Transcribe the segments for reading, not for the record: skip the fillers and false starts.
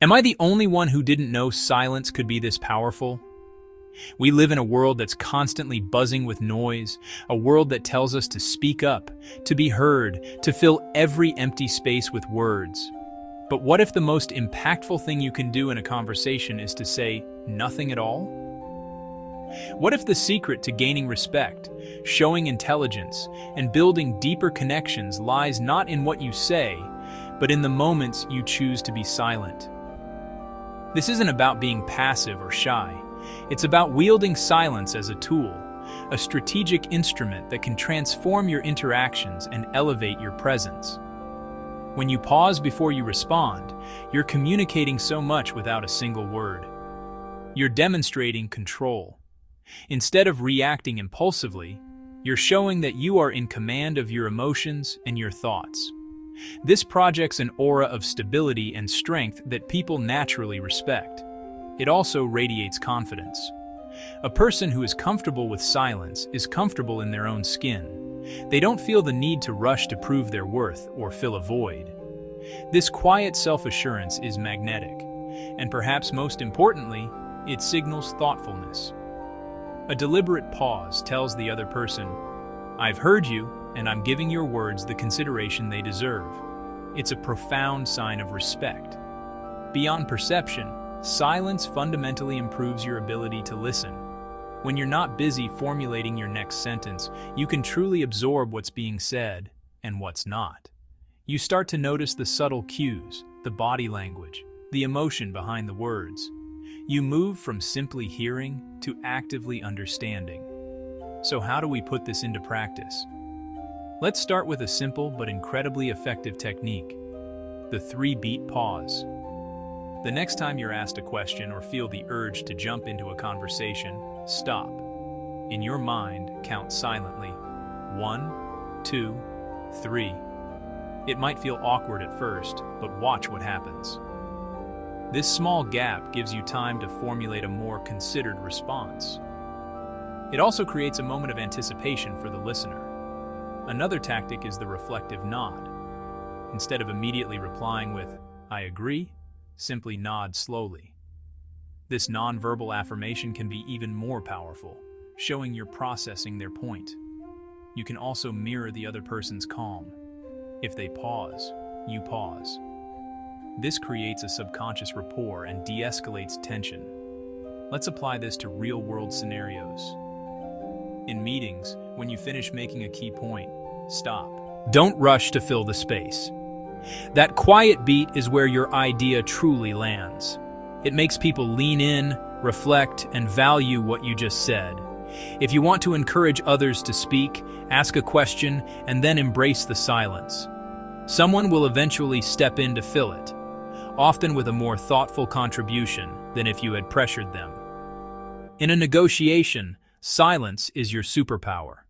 Am I the only one who didn't know silence could be this powerful? We live in a world that's constantly buzzing with noise, a world that tells us to speak up, to be heard, to fill every empty space with words. But what if the most impactful thing you can do in a conversation is to say nothing at all? What if the secret to gaining respect, showing intelligence, and building deeper connections lies not in what you say, but in the moments you choose to be silent? This isn't about being passive or shy. It's about wielding silence as a tool, a strategic instrument that can transform your interactions and elevate your presence. When you pause before you respond, you're communicating so much without a single word. You're demonstrating control. Instead of reacting impulsively, you're showing that you are in command of your emotions and your thoughts. This projects an aura of stability and strength that people naturally respect. It also radiates confidence. A person who is comfortable with silence is comfortable in their own skin. They don't feel the need to rush to prove their worth or fill a void. This quiet self-assurance is magnetic, and perhaps most importantly, it signals thoughtfulness. A deliberate pause tells the other person, "I've heard you, and I'm giving your words the consideration they deserve." It's a profound sign of respect. Beyond perception, silence fundamentally improves your ability to listen. When you're not busy formulating your next sentence, you can truly absorb what's being said and what's not. You start to notice the subtle cues, the body language, the emotion behind the words. You move from simply hearing to actively understanding. So how do we put this into practice? Let's start with a simple but incredibly effective technique, the 3-beat pause. The next time you're asked a question or feel the urge to jump into a conversation, stop. In your mind, count silently. 1, 2, 3. It might feel awkward at first, but watch what happens. This small gap gives you time to formulate a more considered response. It also creates a moment of anticipation for the listener. Another tactic is the reflective nod. Instead of immediately replying with, "I agree," simply nod slowly. This nonverbal affirmation can be even more powerful, showing you're processing their point. You can also mirror the other person's calm. If they pause, you pause. This creates a subconscious rapport and de-escalates tension. Let's apply this to real-world scenarios. In meetings, when you finish making a key point, stop. Don't rush to fill the space. That quiet beat is where your idea truly lands. It makes people lean in, reflect, and value what you just said. If you want to encourage others to speak, ask a question, and then embrace the silence. Someone will eventually step in to fill it, often with a more thoughtful contribution than if you had pressured them. In a negotiation, silence is your superpower.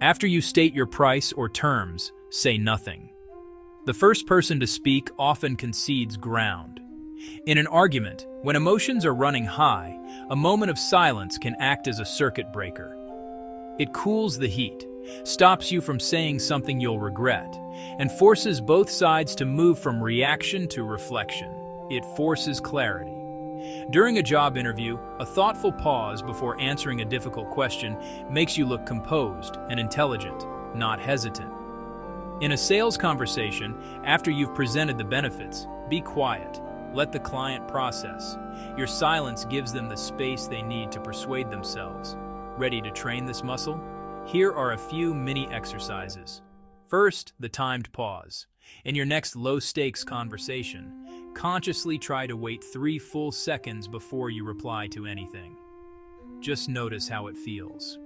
After you state your price or terms, say nothing. The first person to speak often concedes ground. In an argument, when emotions are running high, a moment of silence can act as a circuit breaker. It cools the heat, stops you from saying something you'll regret, and forces both sides to move from reaction to reflection. It forces clarity. During a job interview, a thoughtful pause before answering a difficult question makes you look composed and intelligent, not hesitant. In a sales conversation, after you've presented the benefits, be quiet. Let the client process. Your silence gives them the space they need to persuade themselves. Ready to train this muscle? Here are a few mini exercises. First, the timed pause. In your next low-stakes conversation, consciously try to wait 3 full seconds before you reply to anything. Just notice how it feels.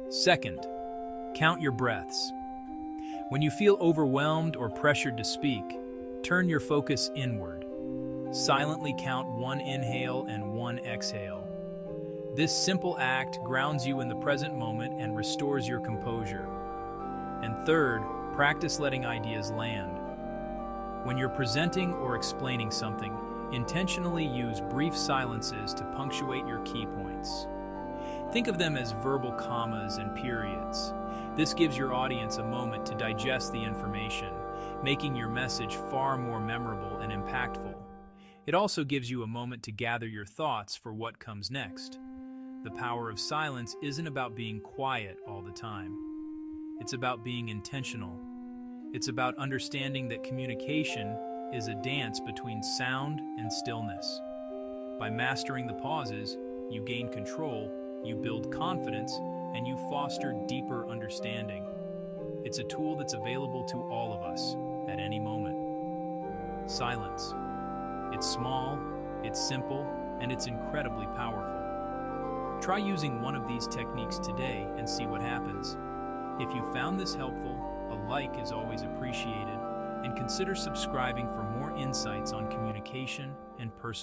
Second, count your breaths. When you feel overwhelmed or pressured to speak, turn your focus inward. Silently count 1 inhale and 1 exhale. This simple act grounds you in the present moment and restores your composure. And third, practice letting ideas land. When you're presenting or explaining something, intentionally use brief silences to punctuate your key points. Think of them as verbal commas and periods. This gives your audience a moment to digest the information, making your message far more memorable and impactful. It also gives you a moment to gather your thoughts for what comes next. The power of silence isn't about being quiet all the time. It's about being intentional. It's about understanding that communication is a dance between sound and stillness. By mastering the pauses, you gain control, you build confidence, and you foster deeper understanding. It's a tool that's available to all of us at any moment. Silence. It's small, it's simple, and it's incredibly powerful. Try using one of these techniques today and see what happens. If you found this helpful, a like is always appreciated, and consider subscribing for more insights on communication and personal